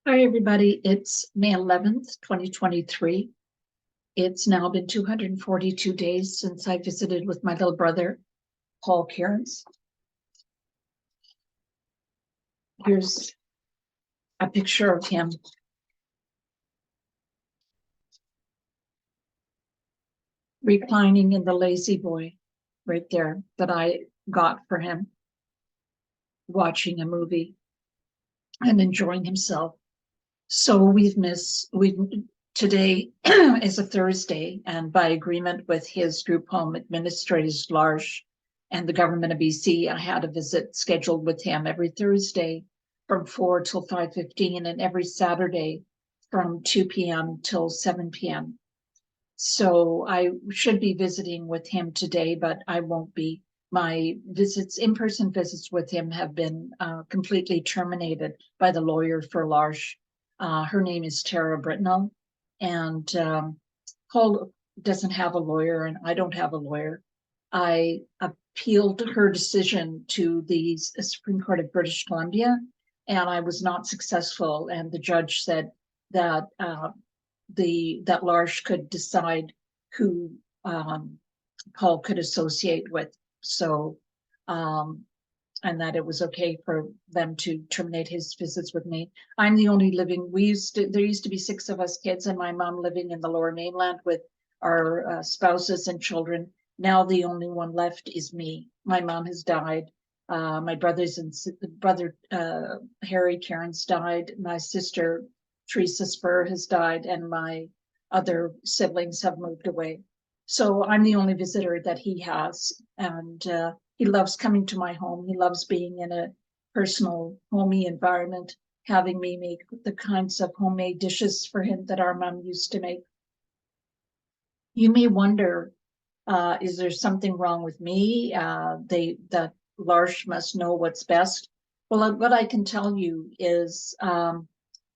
Hi, everybody. It's May 11th, 2023. It's now been 242 days since I visited with my little brother, Paul Kierans. Here's a picture of him. Reclining in the lazy boy right there that I got for him, watching a movie and enjoying himself. So today is a Thursday, and by agreement with his group home administrators, Large, and the government of BC, I had a visit scheduled with him every Thursday from 4 till 5:15, and every Saturday from 2 p.m. till 7 p.m. So I should be visiting with him today, but I won't be. My in-person visits with him have been completely terminated by the lawyer for Large. Her name is Tara Britnell, and Paul doesn't have a lawyer, and I don't have a lawyer. I appealed her decision to the Supreme Court of British Columbia, and I was not successful. And the judge said that that Large could decide who Paul could associate with. So, and that it was okay for them to terminate his visits with me. I'm the only living. There used to be 6 of us kids, and my mom living in the Lower Mainland with our spouses and children. Now the only one left is me. My mom has died. My brother Harry Kierans died. My sister Teresa Spur has died, and my other siblings have moved away. So I'm the only visitor that he has, and he loves coming to my home. He loves being in a personal, homey environment, having me make the kinds of homemade dishes for him that our mom used to make. You may wonder, is there something wrong with me? That Large must know what's best. Well, what I can tell you is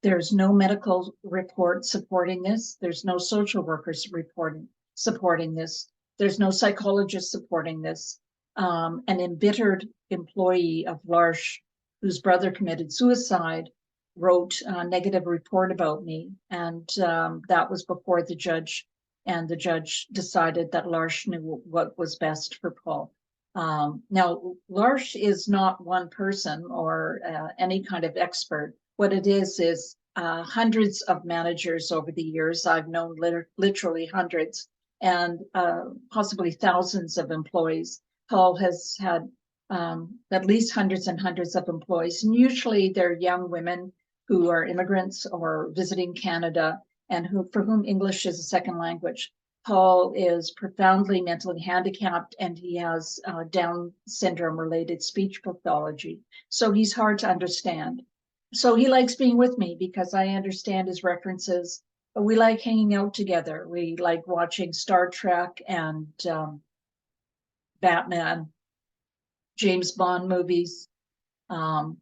there's no medical report supporting this. There's no social workers supporting this. There's no psychologist supporting this. An embittered employee of Large, whose brother committed suicide, wrote a negative report about me, and that was before the judge. And the judge decided that Large knew what was best for Paul. Now, Large is not one person or any kind of expert. What it is hundreds of managers over the years. I've known literally hundreds, and possibly thousands of employees. Paul has had at least hundreds and hundreds of employees, and usually they're young women who are immigrants or visiting Canada, and for whom English is a second language. Paul is profoundly mentally handicapped, and he has Down syndrome-related speech pathology, so he's hard to understand. So he likes being with me because I understand his references. But we like hanging out together. We like watching Star Trek and Batman, James Bond movies. And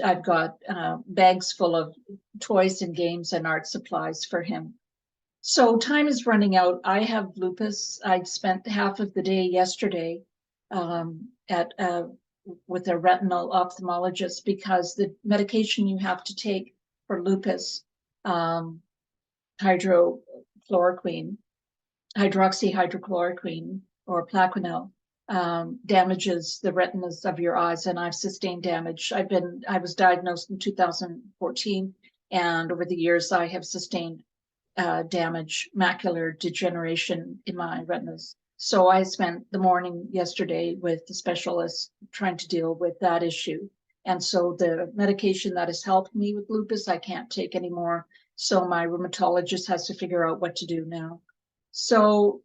I've got bags full of toys and games and art supplies for him. So time is running out. I have lupus. I spent half of the day yesterday with a retinal ophthalmologist because the medication you have to take for lupus, hydroxyhydrochloroquine or Plaquenil, damages the retinas of your eyes, and I've sustained damage. I was diagnosed in 2014, and over the years I have sustained damage, macular degeneration in my retinas. So I spent the morning yesterday with the specialist trying to deal with that issue. And so the medication that has helped me with lupus, I can't take anymore. So my rheumatologist has to figure out what to do now. So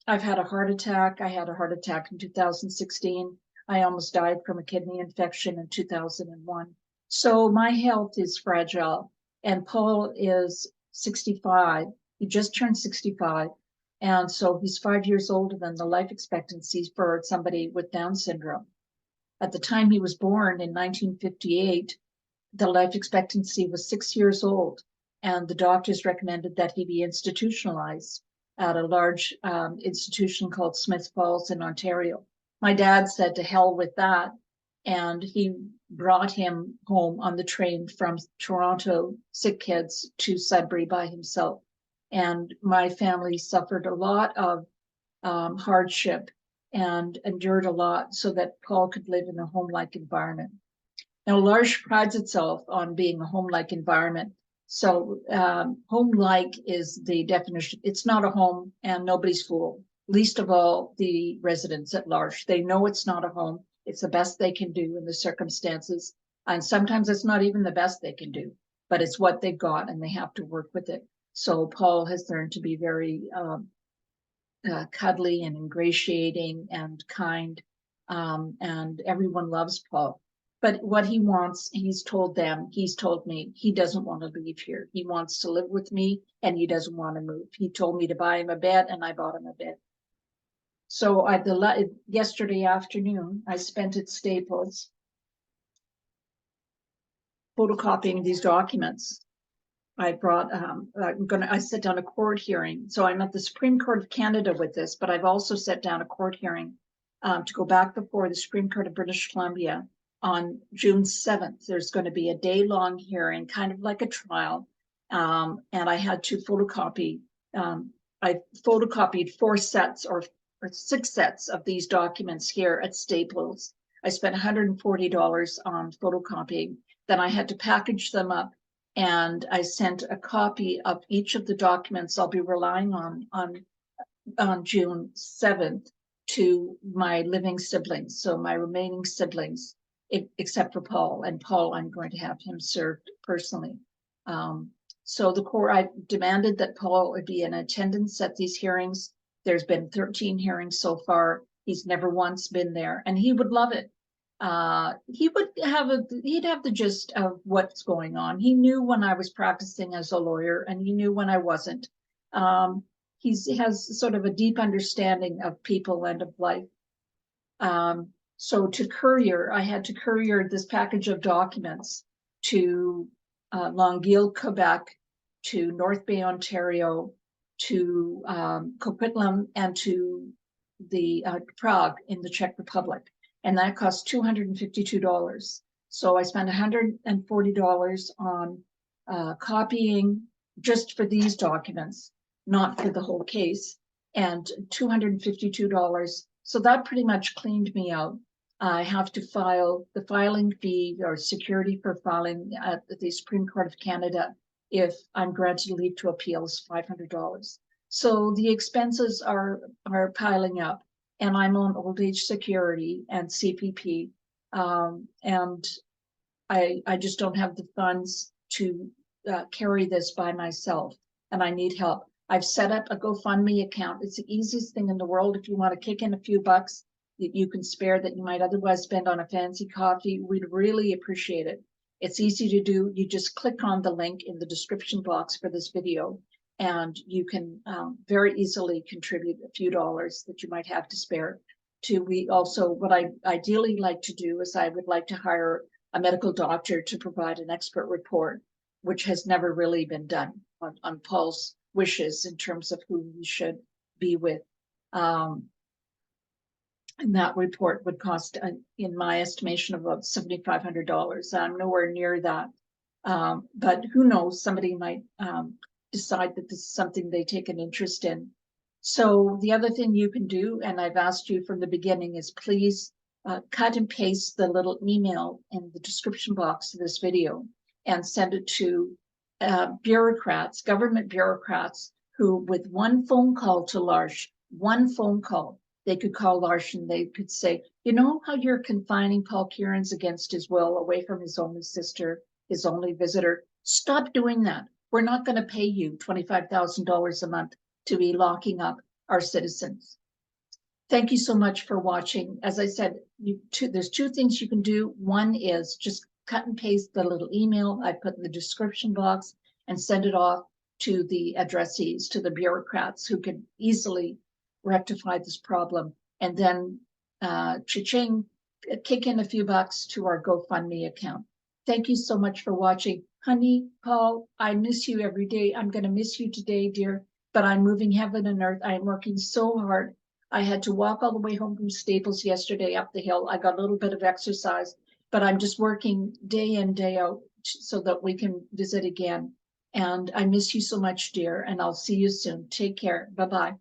I've had a heart attack. I had a heart attack in 2016. I almost died from a kidney infection in 2001. So my health is fragile, and Paul is 65. He just turned 65. And so he's 5 years older than the life expectancy for somebody with Down syndrome. At the time he was born in 1958, the life expectancy was 6 years old, and the doctors recommended that he be institutionalized at a large institution called Smith Falls in Ontario. My dad said to hell with that, and he brought him home on the train from Toronto, sick kids, to Sudbury by himself. And my family suffered a lot of hardship and endured a lot so that Paul could live in a home-like environment. Now, L'Arche prides itself on being a home-like environment. So home-like is the definition. It's not a home, and nobody's fool, least of all the residents at L'Arche. They know it's not a home. It's the best they can do in the circumstances. And sometimes it's not even the best they can do, but it's what they've got, and they have to work with it. So Paul has learned to be very cuddly and ingratiating and kind, and everyone loves Paul. But what he wants, he's told them, he's told me, he doesn't want to leave here. He wants to live with me, and he doesn't want to move. He told me to buy him a bed, and I bought him a bed. So yesterday afternoon, I spent at Staples photocopying these documents. I brought, I set down a court hearing. So I'm at the Supreme Court of Canada with this, but I've also set down a court hearing to go back before the Supreme Court of British Columbia on June 7th. There's going to be a day-long hearing, kind of like a trial. And I had to photocopy, I photocopied 4 sets or 6 sets of these documents here at Staples. I spent $140 on photocopying. Then I had to package them up, and I sent a copy of each of the documents I'll be relying on June 7th to my living siblings, so my remaining siblings, except for Paul. And Paul, I'm going to have him served personally. So the court, I demanded that Paul would be in attendance at these hearings. There's been 13 hearings so far. He's never once been there, and he would love it. He'd have the gist of what's going on. He knew when I was practicing as a lawyer, and he knew when I wasn't. He has sort of a deep understanding of people and of life. So I had to courier this package of documents to Longueuil, Quebec, to North Bay, Ontario, to Coquitlam, and to the Prague in the Czech Republic. And that cost $252. So I spent $140 on copying just for these documents, not for the whole case, and $252. So that pretty much cleaned me out. I have to file the filing fee or security for filing at the Supreme Court of Canada. If I'm granted leave to appeal, is $500. So the expenses are piling up. And I'm on old age security and CPP, and I just don't have the funds to carry this by myself, and I need help. I've set up a GoFundMe account. It's the easiest thing in the world. If you want to kick in a few bucks that you can spare that you might otherwise spend on a fancy coffee, we'd really appreciate it. It's easy to do. You just click on the link in the description box for this video, and you can very easily contribute a few dollars that you might have to spare. What I ideally like to do is I would like to hire a medical doctor to provide an expert report, which has never really been done on Paul's wishes in terms of who he should be with. And that report would cost, in my estimation, about $7,500. I'm nowhere near that. But who knows, somebody might decide that this is something they take an interest in. So the other thing you can do, and I've asked you from the beginning, is please cut and paste the little email in the description box of this video and send it to bureaucrats, government bureaucrats, who with one phone call to L'Arche, one phone call, they could call L'Arche and they could say, you know how you're confining Paul Kierans against his will away from his only sister, his only visitor? Stop doing that. We're not going to pay you $25,000 a month to be locking up our citizens. Thank you so much for watching. As I said, there's 2 things you can do. One is just cut and paste the little email I put in the description box and send it off to the addressees, to the bureaucrats who can easily rectify this problem. And then cha-ching, kick in a few bucks to our GoFundMe account. Thank you so much for watching. Honey, Paul, I miss you every day. I'm going to miss you today, dear, but I'm moving heaven and earth. I am working so hard. I had to walk all the way home from Staples yesterday up the hill. I got a little bit of exercise, but I'm just working day in, day out so that we can visit again. And I miss you so much, dear, and I'll see you soon. Take care. Bye-bye.